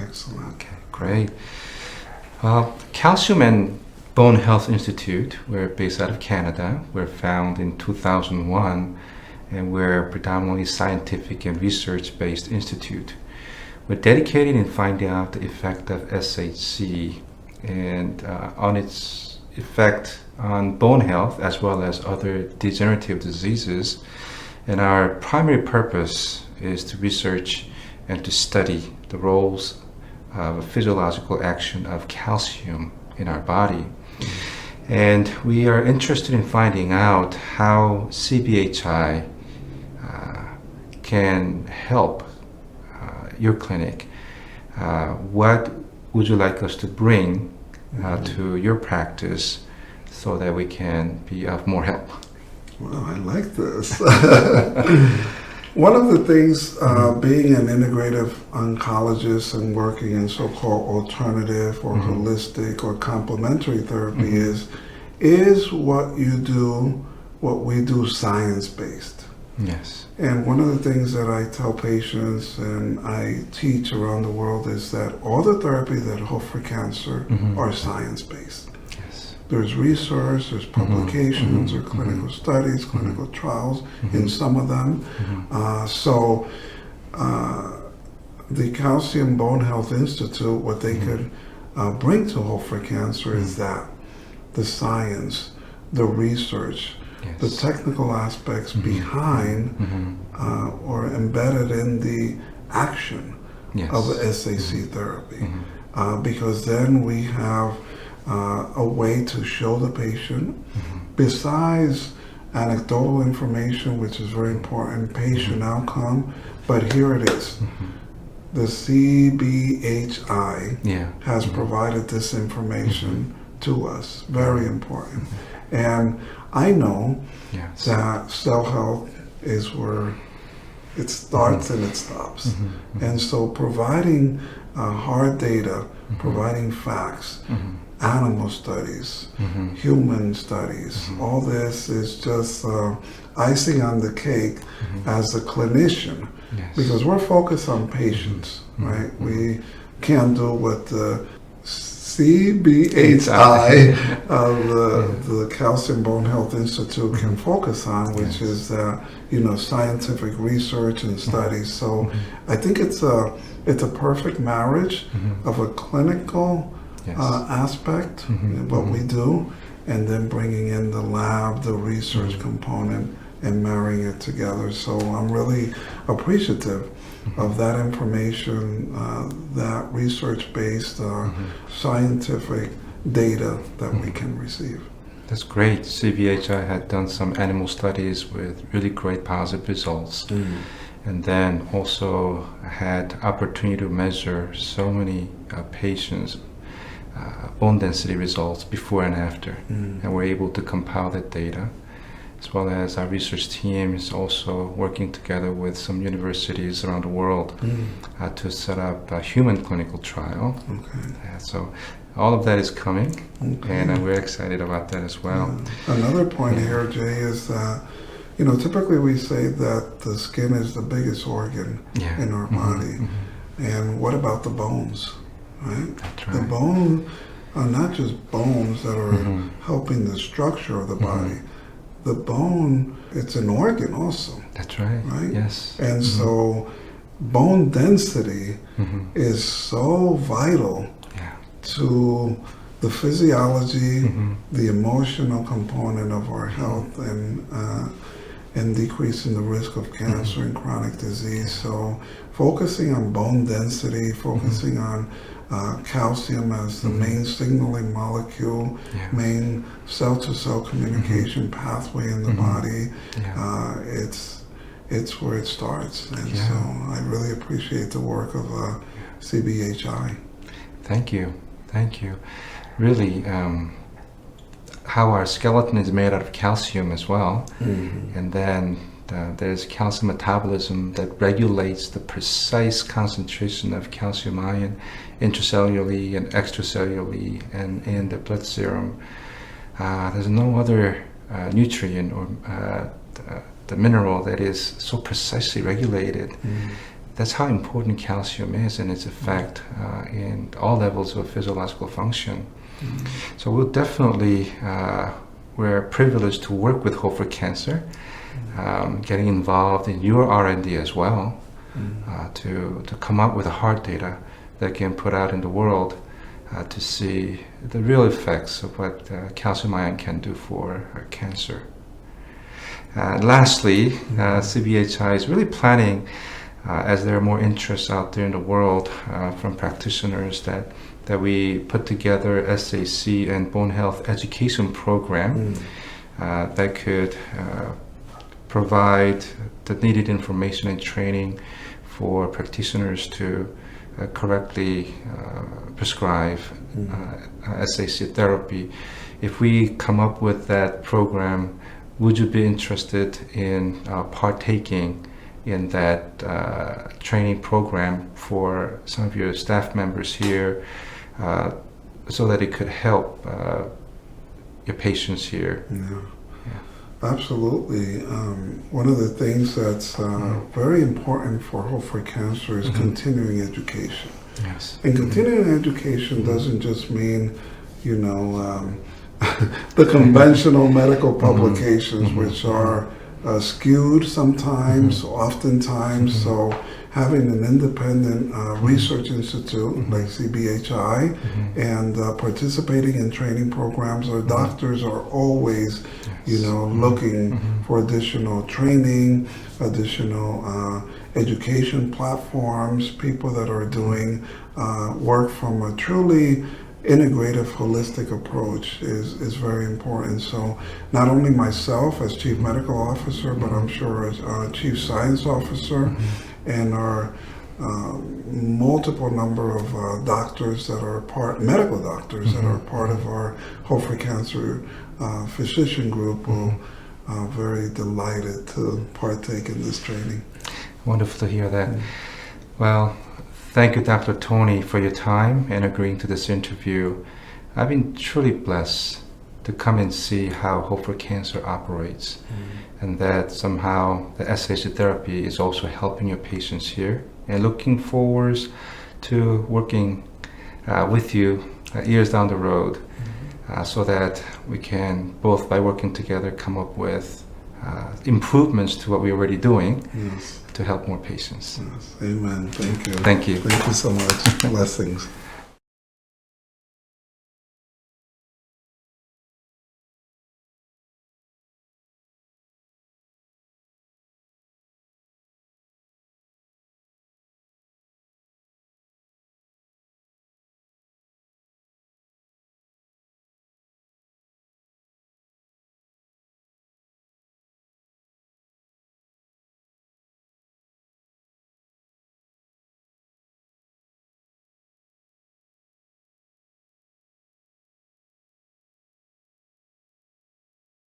Excellent. Okay, great. Calcium and Bone Health Institute, we're based out of Canada. We're founded in 2001, and we're a predominantly scientific and research-based institute. We're dedicated in finding out the effect of SHC and on its effect on bone health as well as other degenerative diseases. And our primary purpose is to research and to study the roles of physiological action of calcium in our body. And we are interested in finding out how CBHI can help your clinic. What would you like us to bring to your practice so that we can be of more help? Well, I like this. One of the things, being an integrative oncologist and working in so-called alternative or holistic or complementary therapy is what you do, what we do science-based. Yes. And one of the things that I tell patients and I teach around the world is that all the therapies that Hope4Cancer are science-based. Yes. There's research, there's publications, or clinical studies, clinical trials in some of them. So the Calcium Bone Health Institute, what they could bring to Hope4Cancer is that the science, the research, the technical aspects behind or embedded in the action of the SAC therapy. Because then we have a way to show the patient, besides anecdotal information, which is very important, patient outcome, but here it is. The CBHI has provided this information to us, very important. And I know that cell health is where it starts and it stops. And so providing hard data, providing facts, animal studies, human studies, all this is just icing on the cake as a clinician, because we're focused on patients, right? We can't do what the CBHI, the Calcium Bone Health Institute, can focus on, which is scientific research and studies. So I think it's a perfect marriage of a clinical aspect, what we do, and then bringing in the lab, the research component, and marrying it together. So I'm really appreciative of that information, that research-based scientific data that we can receive. That's great. CBHI had done some animal studies with really great positive results. And then also had opportunity to measure so many patients' bone density results before and after. And we're able to compile that data, as well as our research team is also working together with some universities around the world to set up a human clinical trial. So all of that is coming, and we're excited about that as well. Another point here, Jay, is that typically we say that the skin is the biggest organ in our body. And what about the bones, right? That's right. The bone are not just bones that are helping the structure of the body. The bone, it's an organ also. That's right. Right? Yes. And so bone density is so vital to the physiology, the emotional component of our health, and decreasing the risk of cancer and chronic disease. So focusing on bone density, focusing on calcium as the main signaling molecule, main cell-to-cell communication pathway in the body, it's where it starts. And so I really appreciate the work of CBHI. Thank you. Thank you. Really, how our skeleton is made out of calcium as well. And then there's calcium metabolism that regulates the precise concentration of calcium ion intracellularly and extracellularly and in the blood serum. There's no other nutrient or the mineral that is so precisely regulated that's how important calcium is and its effect in all levels of physiological function. So we'll definitely, we're privileged to work with Hope4Cancer, getting involved in your R&D as well, to come up with the hard data that can put out in the world to see the real effects of what calcium ion can do for cancer. Lastly, CBHI is really planning, as there are more interests out there in the world from practitioners, that we put together SAC and Bone Health education program that could provide the needed information and training for practitioners to correctly prescribe SAC therapy. If we come up with that program, would you be interested in partaking in that training program for some of your staff members here, so that it could help your patients here? Absolutely. One of the things that's very important for Hope4Cancer is continuing education. Yes. And continuing education doesn't just mean, the conventional medical publications, which are skewed sometimes, oftentimes. So having an independent research institute like CBHI and participating in training programs, our doctors are always, looking for additional training, additional education platforms, people that are doing work from a truly integrative, holistic approach is very important. So not only myself as Chief Medical Officer, but I'm sure as Chief Science Officer, and our multiple number of doctors that are medical doctors that are part of our Hope4Cancer physician group will very delighted to partake in this training. Wonderful to hear that. Well, thank you, Dr. Tony, for your time and agreeing to this interview. I've been truly blessed to come and see how Hope4Cancer operates, and that somehow the SAC therapy is also helping your patients here, and looking forward to working with you years down the road, so that we can both, by working together, come up with improvements to what we're already doing to help more patients. Yes. Amen. Thank you. Thank you. Thank you so much. Blessings.